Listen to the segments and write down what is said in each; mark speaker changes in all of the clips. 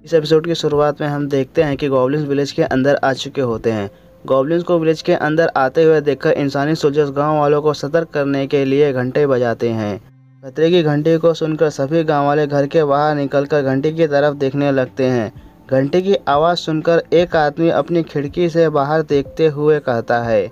Speaker 1: इस एपिसोड की शुरुआत में हम देखते हैं कि गॉब्लिन्स विलेज के अंदर आ चुके होते हैं। गॉब्लिन्स को विलेज के अंदर आते हुए देखकर इंसानी सोल्जर्स गांव वालों को सतर्क करने के लिए घंटे बजाते हैं। खतरे की घंटी को सुनकर सभी गांव वाले घर के बाहर निकलकर घंटी की तरफ देखने लगते हैं। घंटी की आवाज़ सुनकर एक आदमी अपनी खिड़की से बाहर देखते हुए कहता है,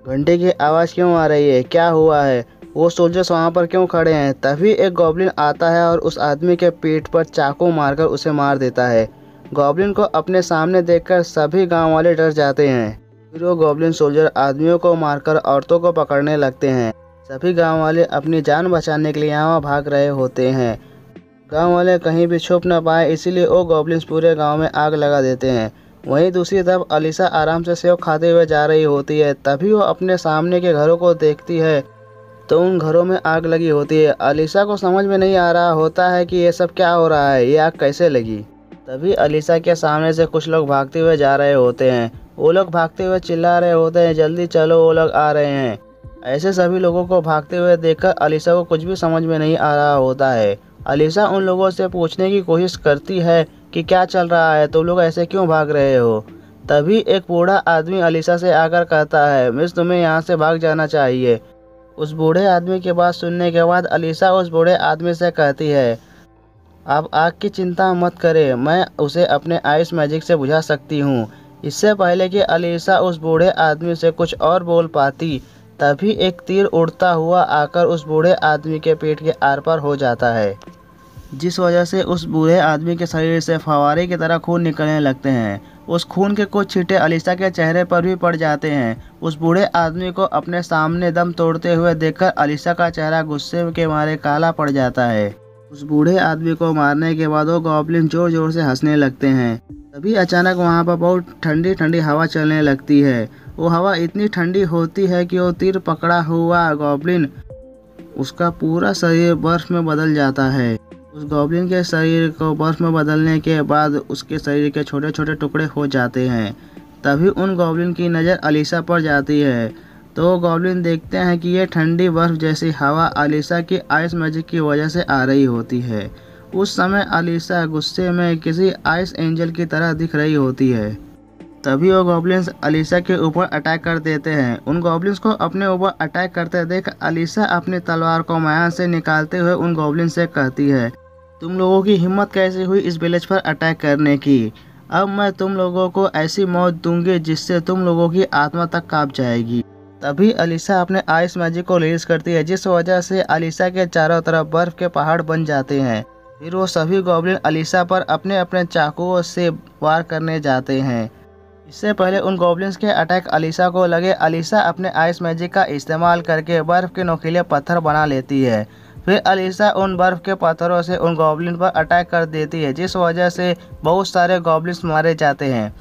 Speaker 1: घंटी की आवाज़ क्यों आ रही है, क्या हुआ है, वो सोल्जर्स वहाँ पर क्यों खड़े हैं। तभी एक गॉब्लिन आता है और उस आदमी के पीठ पर चाकू मारकर उसे मार देता है। गॉब्लिन को अपने सामने देखकर सभी गांव वाले डर जाते हैं। फिर वो गॉब्लिन सोल्जर आदमियों को मारकर औरतों को पकड़ने लगते हैं। सभी गांव वाले अपनी जान बचाने के लिए यहाँ भाग रहे होते हैं। गांव वाले कहीं भी छुप न पाए, इसीलिए वो गॉब्लिन्स पूरे गांव में आग लगा देते हैं। वहीं दूसरी तरफ अलीसा आराम से सेव खाते हुए जा रही होती है। तभी वो अपने सामने के घरों को देखती है तो उन घरों में आग लगी होती है। अलीसा को समझ में नहीं आ रहा होता है कि ये सब क्या हो रहा है, ये आग कैसे लगी। तभी अलीसा के सामने से कुछ लोग भागते हुए जा रहे होते हैं। वो लोग भागते हुए चिल्ला रहे होते हैं, जल्दी चलो, वो लोग आ रहे हैं। ऐसे सभी लोगों को भागते हुए देखकर अलीसा को कुछ भी समझ में नहीं आ रहा होता है। अलीसा उन लोगों से पूछने की कोशिश करती है कि क्या चल रहा है, तुम लोग ऐसे क्यों भाग रहे हो। तभी एक बूढ़ा आदमी अलीसा से आकर कहता है, मिस, तुम्हें यहाँ से भाग जाना चाहिए। उस बूढ़े आदमी की बात सुनने के बाद अलीसा उस बूढ़े आदमी से कहती है, आप आग की चिंता मत करें, मैं उसे अपने आइस मैजिक से बुझा सकती हूँ। इससे पहले कि अलीसा उस बूढ़े आदमी से कुछ और बोल पाती, तभी एक तीर उड़ता हुआ आकर उस बूढ़े आदमी के पेट के आर पार हो जाता है, जिस वजह से उस बूढ़े आदमी के शरीर से फव्वारे की तरह खून निकलने लगते हैं। उस खून के कुछ छींटे अलीसा के चेहरे पर भी पड़ जाते हैं। उस बूढ़े आदमी को अपने सामने दम तोड़ते हुए देखकर अलीसा का चेहरा गुस्से के मारे काला पड़ जाता है। उस बूढ़े आदमी को मारने के बाद वो गॉब्लिन जोर जोर से हंसने लगते हैं। तभी अचानक वहाँ पर बहुत ठंडी ठंडी हवा चलने लगती है। वो हवा इतनी ठंडी होती है कि वो तीर पकड़ा हुआ गॉब्लिन, उसका पूरा शरीर बर्फ में बदल जाता है। उस गॉब्लिन के शरीर को बर्फ में बदलने के बाद उसके शरीर के छोटे छोटे टुकड़े हो जाते हैं। तभी उन गॉब्लिन की नज़र अलीसा पर जाती है तो गॉब्लिन देखते हैं कि ये ठंडी बर्फ जैसी हवा अलीसा की आइस मैजिक की वजह से आ रही होती है। उस समय अलीसा गुस्से में किसी आइस एंजल की तरह दिख रही होती है। तभी वो गॉब्लिन्स अलीसा के ऊपर अटैक कर देते हैं। उन गॉब्लिन्स को अपने ऊपर अटैक करते देख अलीसा अपनी तलवार को म्यान से निकालते हुए उन गॉब्लिन से कहती है, तुम लोगों की हिम्मत कैसे हुई इस विलेज पर अटैक करने की। अब मैं तुम लोगों को ऐसी मौत दूंगी जिससे तुम लोगों की आत्मा तक कांप जाएगी। तभी अलीसा अपने आइस मैजिक को रिलीज करती है, जिस वजह से अलीसा के चारों तरफ बर्फ के पहाड़ बन जाते हैं। फिर वो सभी गॉब्लिन अलीसा पर अपने अपने चाकुओं से वार करने जाते हैं। इससे पहले उन गॉब्लिन्स के अटैक अलीसा को लगे, अलीसा अपने आइस मैजिक का इस्तेमाल करके बर्फ के नोकीले पत्थर बना लेती है। फिर अलीसा उन बर्फ के पत्थरों से उन गॉब्लिन पर अटैक कर देती है, जिस वजह से बहुत सारे गॉब्लिन्स मारे जाते हैं।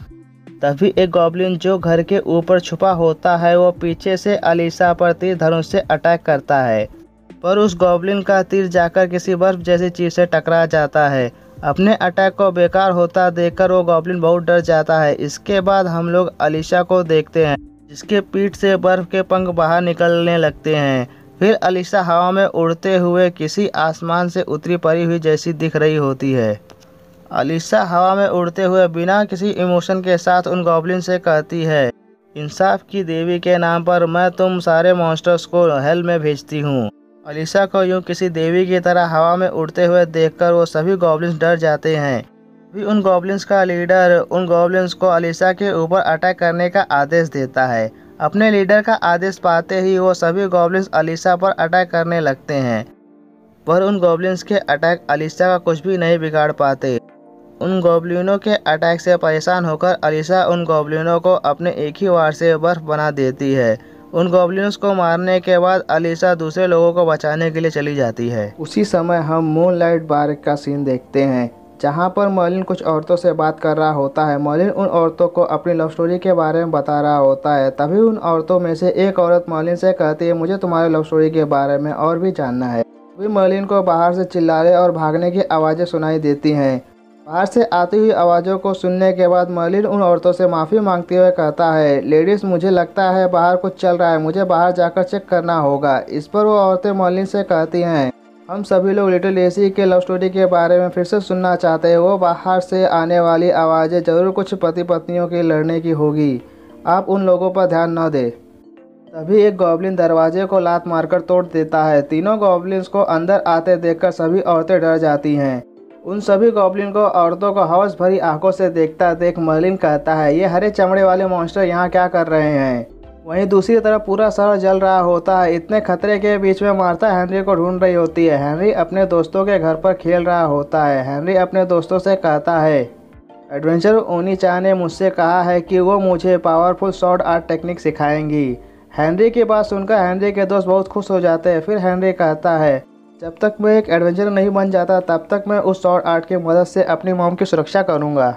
Speaker 1: तभी एक गॉब्लिन जो घर के ऊपर छुपा होता है वो पीछे से अलीसा पर तीर धनुष से अटैक करता है, पर उस गॉब्लिन का तीर जाकर किसी बर्फ जैसी चीज से टकरा जाता है। अपने अटैक को बेकार होता देखकर वो गॉब्लिन बहुत डर जाता है। इसके बाद हम लोग अलीसा को देखते हैं, जिसके पीठ से बर्फ के पंख बाहर निकलने लगते हैं। फिर अलीसा हवा में उड़ते हुए किसी आसमान से उतरी पड़ी हुई जैसी दिख रही होती है। अलीसा हवा में उड़ते हुए बिना किसी इमोशन के साथ उन गॉब्लिन से कहती है, इंसाफ की देवी के नाम पर मैं तुम सारे मॉन्स्टर्स को हेल में भेजती हूँ। अलीसा को यूं किसी देवी की तरह हवा में उड़ते हुए देखकर वो सभी गॉब्लिन्स डर जाते हैं। भी उन गॉब्लिन्स का लीडर उन गॉब्लिन्स को अलीसा के ऊपर अटैक करने का आदेश देता है। अपने लीडर का आदेश पाते ही वो सभी गॉब्लिन्स अलीसा पर अटैक करने लगते हैं, पर उन गॉब्लिन्स के अटैक अलीसा का कुछ भी नहीं बिगाड़ पाते। उन गॉब्लिनों के अटैक से परेशान होकर अलीसा उन गॉब्लिनों को अपने एक ही वार से बर्फ बना देती है। उन गॉब्लिन्स को मारने के बाद अलीसा दूसरे लोगों को बचाने के लिए चली जाती है। उसी समय हम मूनलाइट बार का सीन देखते हैं, जहां पर मर्लिन कुछ औरतों से बात कर रहा होता है। मर्लिन उन औरतों को अपनी लव स्टोरी के बारे में बता रहा होता है। तभी उन औरतों में से एक औरत मर्लिन से कहती है, मुझे तुम्हारे लव स्टोरी के बारे में और भी जानना है। तभी मर्लिन को बाहर से चिल्लाने और भागने की आवाज़ें सुनाई देती हैं। बाहर से आती हुई आवाज़ों को सुनने के बाद मर्लिन उन औरतों से माफ़ी मांगते हुए कहता है, लेडीज़, मुझे लगता है बाहर कुछ चल रहा है, मुझे बाहर जाकर चेक करना होगा। इस पर वो औरतें मर्लिन से कहती हैं, हम सभी लोग लिटिल एसी के लव स्टोरी के बारे में फिर से सुनना चाहते हैं। वो बाहर से आने वाली आवाज़ें ज़रूर कुछ पति पत्नियों की लड़ने की होगी। आप उन लोगों पर ध्यान न दें। तभी एक गॉब्लिन दरवाजे को लात मारकर तोड़ देता है। तीनों गॉब्लिन्स को अंदर आते देखकर सभी औरतें डर जाती हैं। उन सभी गॉब्लिन को औरतों को हवस भरी आंखों से देखता देख मर्लिन कहता है, ये हरे चमड़े वाले मॉन्स्टर यहाँ क्या कर रहे हैं। वहीं दूसरी तरफ पूरा शहर जल रहा होता है। इतने खतरे के बीच में मार्था हेनरी को ढूंढ रही होती है। हेनरी अपने दोस्तों के घर पर खेल रहा होता है। हेनरी अपने दोस्तों से कहता है, एडवेंचर ओनी-चान ने मुझसे कहा है कि वो मुझे पावरफुल शॉर्ट आर्ट टेक्निक सिखाएंगी। हेनरी की बात सुनकर हेनरी के दोस्त बहुत खुश हो जाते हैं। फिर हेनरी कहता है, जब तक मैं एक एडवेंचर नहीं बन जाता तब तक मैं उस शॉर्ट आर्ट की मदद से अपनी मॉम की सुरक्षा करूंगा।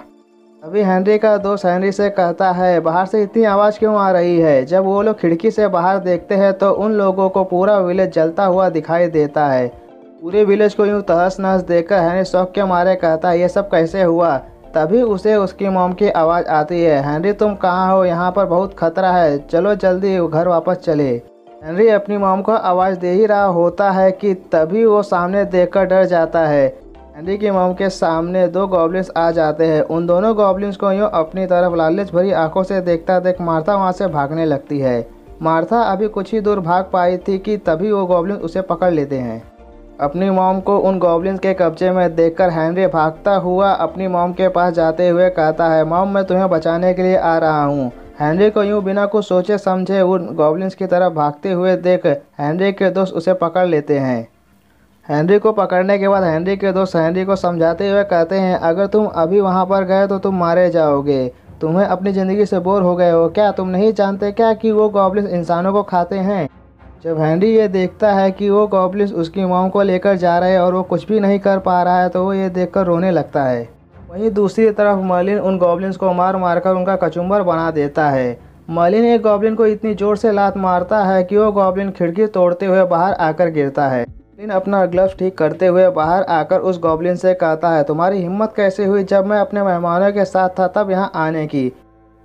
Speaker 1: अभी हेनरी का दोस्त हेनरी से कहता है, बाहर से इतनी आवाज़ क्यों आ रही है। जब वो लोग खिड़की से बाहर देखते हैं तो उन लोगों को पूरा विलेज जलता हुआ दिखाई देता है। पूरे विलेज को यूं तहस नहस देखकर हेनरी शौक के मारे कहता है, ये सब कैसे हुआ। तभी उसे उसकी मॉम की आवाज़ आती है, हेनरी तुम कहाँ हो, यहाँ पर बहुत खतरा है, चलो जल्दी घर वापस चले। हेनरी अपनी मॉम को आवाज़ दे ही रहा होता है कि तभी वो सामने देखकर डर जाता है। हेनरी की मॉम के सामने दो गॉब्लिन्स आ जाते हैं। उन दोनों गॉब्लिन्स को यूँ अपनी तरफ लालच भरी आंखों से देखता देख मार्था वहाँ से भागने लगती है। मार्था अभी कुछ ही दूर भाग पाई थी कि तभी वो गॉब्लिन उसे पकड़ लेते हैं। अपनी मॉम को उन गॉब्लिन्स के कब्जे में देखकर हेनरी भागता हुआ अपनी मॉम के पास जाते हुए कहता है, मॉम मैं तुम्हें बचाने के लिए आ रहा हूँ। हेनरी को यूं बिना कुछ सोचे समझे उन गॉब्लिन्स की तरफ भागते हुए देख हेनरी के दोस्त उसे पकड़ लेते हैं। हेनरी को पकड़ने के बाद हेनरी के दोस्त हेनरी को समझाते हुए कहते हैं, अगर तुम अभी वहाँ पर गए तो तुम मारे जाओगे। तुम्हें अपनी ज़िंदगी से बोर हो गए हो क्या। तुम नहीं जानते क्या कि वो गॉब्लिन्स इंसानों को खाते हैं। जब हेनरी ये देखता है कि वो गॉब्लिन्स उसकी मॉम को लेकर जा रहे हैं और वो कुछ भी नहीं कर पा रहा है तो वो ये देखकर रोने लगता है। वहीं दूसरी तरफ मर्लिन उन गॉब्लिन्स को मार मारकर उनका कचुम्बर बना देता है। मर्लिन एक गॉब्लिन को इतनी जोर से लात मारता है कि वो गॉब्लिन खिड़की तोड़ते हुए बाहर आकर गिरता है। मर्लिन अपना ग्लव्स ठीक करते हुए बाहर आकर उस गॉब्लिन से कहता है, तुम्हारी हिम्मत कैसे हुई जब मैं अपने मेहमानों के साथ था तब यहाँ आने की।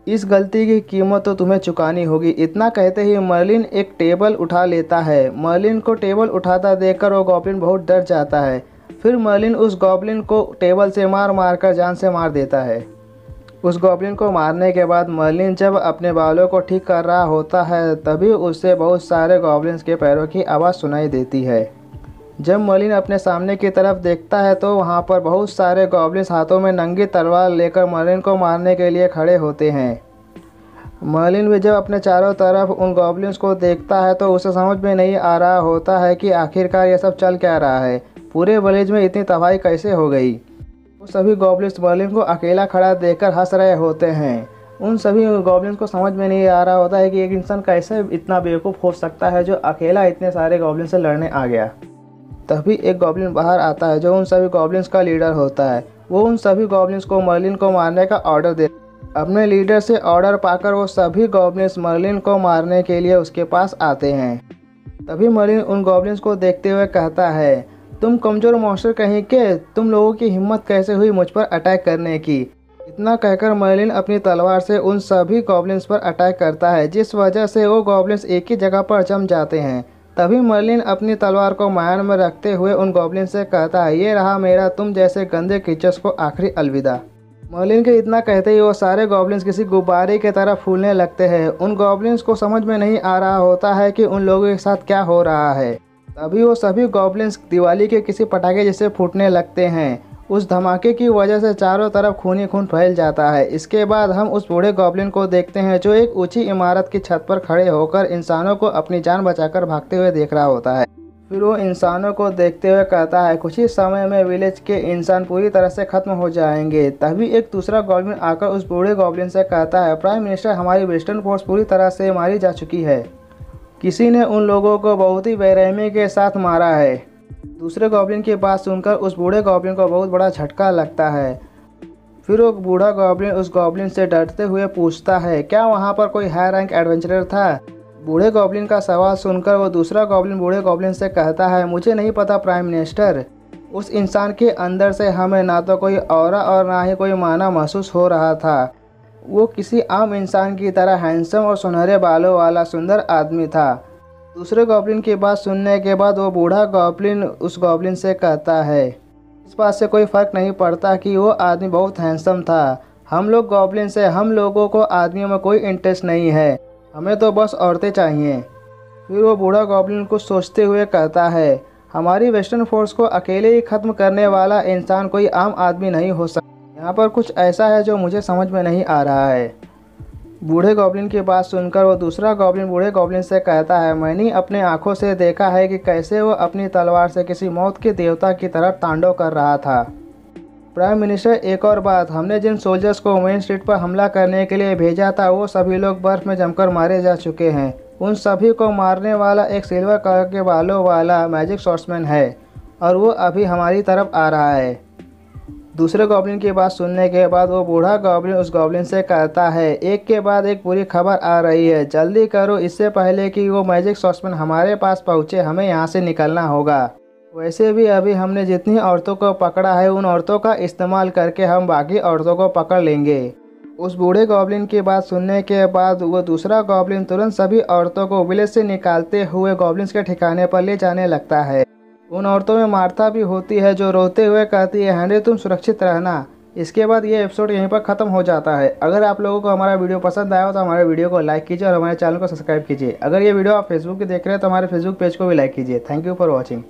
Speaker 1: इस गलती की कीमत तो तुम्हें चुकानी होगी। इतना कहते ही मर्लिन एक टेबल उठा लेता है। मर्लिन को टेबल उठाता देखकर वो गॉब्लिन बहुत डर जाता है। फिर मर्लिन उस गॉब्लिन को टेबल से मार मार कर जान से मार देता है। उस गॉब्लिन को मारने के बाद मर्लिन जब अपने बालों को ठीक कर रहा होता है तभी उससे बहुत सारे गॉब्लिन्स के पैरों की आवाज़ सुनाई देती है। जब मर्लिन अपने सामने की तरफ देखता है तो वहाँ पर बहुत सारे गॉब्लिन्स हाथों में नंगी तलवार लेकर मर्लिन को मारने के लिए खड़े होते हैं। मर्लिन भी जब अपने चारों तरफ उन गॉब्लिन्स को देखता है तो उसे समझ में नहीं आ रहा होता है कि आखिरकार ये सब चल क्या रहा है। पूरे विलेज में इतनी तबाही कैसे हो गई। वो सभी गॉब्लिन्स मर्लिन को अकेला खड़ा देखकर हंस रहे होते हैं। उन सभी गॉब्लिन्स को समझ में नहीं आ रहा होता है कि एक इंसान कैसे इतना बेवकूफ़ हो सकता है जो अकेला इतने सारे गॉब्लिन से लड़ने आ गया। तभी एक गॉब्लिन बाहर आता है जो उन सभी गॉब्लिन्स का लीडर होता है। वो उन सभी गॉब्लिन्स को मर्लिन को मारने का ऑर्डर दे। अपने लीडर से ऑर्डर पाकर वो सभी गॉब्लिन्स मर्लिन को मारने के लिए उसके पास आते हैं। तभी मर्लिन उन गॉब्लिन्स को देखते हुए कहता है, तुम कमज़ोर मॉन्स्टर कहीं के, तुम लोगों की हिम्मत कैसे हुई मुझ पर अटैक करने की। इतना कहकर मर्लिन अपनी तलवार से उन सभी गॉब्लिन्स पर अटैक करता है जिस वजह से वो गॉब्लिन्स एक ही जगह पर जम जाते हैं। तभी मर्लिन अपनी तलवार को म्यान में रखते हुए उन गॉब्लिन से कहता है, ये रहा मेरा तुम जैसे गंदे क्रीचर्स को आखिरी अलविदा। मर्लिन के इतना कहते ही वो सारे गॉब्लिन्स किसी गुब्बारे की तरह फूलने लगते हैं। उन गॉब्लिन्स को समझ में नहीं आ रहा होता है कि उन लोगों के साथ क्या हो रहा है। तभी वो सभी गॉब्लिन्स दिवाली के किसी पटाखे जैसे फूटने लगते हैं। उस धमाके की वजह से चारों तरफ खून ही खून फैल जाता है। इसके बाद हम उस बूढ़े गॉब्लिन को देखते हैं जो एक ऊंची इमारत की छत पर खड़े होकर इंसानों को अपनी जान बचाकर भागते हुए देख रहा होता है। फिर वो इंसानों को देखते हुए कहता है, कुछ ही समय में विलेज के इंसान पूरी तरह से खत्म हो जाएंगे। तभी एक दूसरा गॉब्लिन आकर उस बूढ़े गॉब्लिन से कहता है, प्राइम मिनिस्टर हमारी वेस्टर्न फोर्स पूरी तरह से मारी जा चुकी है। किसी ने उन लोगों को बहुत ही बेरहमी के साथ मारा है। दूसरे गॉब्लिन की बात सुनकर उस बूढ़े गॉब्लिन को बहुत बड़ा झटका लगता है। फिर वो बूढ़ा गॉब्लिन उस गॉब्लिन से डरते हुए पूछता है, क्या वहाँ पर कोई हाई रैंक एडवेंचरर था। बूढ़े गॉब्लिन का सवाल सुनकर वो दूसरा गॉब्लिन बूढ़े गॉब्लिन से कहता है, मुझे नहीं पता प्राइम मिनिस्टर। उस इंसान के अंदर से हमें ना तो कोई ऑरा और ना ही कोई माना महसूस हो रहा था। वो किसी आम इंसान की तरह हैंडसम और सुनहरे बालों वाला सुंदर आदमी था। दूसरे गॉब्लिन की बात सुनने के बाद वो बूढ़ा गॉब्लिन उस गॉब्लिन से कहता है, इस बात से कोई फ़र्क नहीं पड़ता कि वो आदमी बहुत हैंडसम था। हम लोग गॉब्लिन से हम लोगों को आदमियों में कोई इंटरेस्ट नहीं है, हमें तो बस औरतें चाहिए। फिर वो बूढ़ा गॉब्लिन कुछ सोचते हुए कहता है, हमारी वेस्टर्न फोर्स को अकेले ही ख़त्म करने वाला इंसान कोई आम आदमी नहीं हो सकता। यहाँ पर कुछ ऐसा है जो मुझे समझ में नहीं आ रहा है। बूढ़े गॉब्लिन की बात सुनकर वो दूसरा गॉब्लिन बूढ़े गॉब्लिन से कहता है, मैंने अपने आंखों से देखा है कि कैसे वो अपनी तलवार से किसी मौत के देवता की तरह तांडव कर रहा था। प्राइम मिनिस्टर, एक और बात, हमने जिन सोल्जर्स को मेन स्ट्रीट पर हमला करने के लिए भेजा था वो सभी लोग बर्फ़ में जमकर मारे जा चुके हैं। उन सभी को मारने वाला एक सिल्वर कलर के बालों वाला मैजिक सॉर्ट्समैन है और वो अभी हमारी तरफ आ रहा है। दूसरे गॉब्लिन की बात सुनने के बाद वो बूढ़ा गॉब्लिन उस गॉब्लिन से कहता है, एक के बाद एक बुरी खबर आ रही है, जल्दी करो इससे पहले कि वो मैजिक सॉर्ट्समैन हमारे पास पहुँचे, हमें यहाँ से निकलना होगा। वैसे भी अभी हमने जितनी औरतों को पकड़ा है उन औरतों का इस्तेमाल करके हम बाकी औरतों को पकड़ लेंगे। उस बूढ़े गॉब्लिन की बात सुनने के बाद वो दूसरा गॉब्लिन तुरंत सभी औरतों को विलेज से निकालते हुए गॉब्लिन्स के ठिकाने पर ले जाने लगता है। उन औरतों में मार्था भी होती है जो रोते हुए कहती है, हेनरी तुम सुरक्षित रहना। इसके बाद ये एपिसोड यहीं पर ख़त्म हो जाता है। अगर आप लोगों को हमारा वीडियो पसंद आया हो तो हमारे वीडियो को लाइक कीजिए और हमारे चैनल को सब्सक्राइब कीजिए। अगर ये वीडियो आप फेसबुक पे देख रहे हैं तो हमारे फेसबुक पेज को भी लाइक कीजिए। Thank you for watching.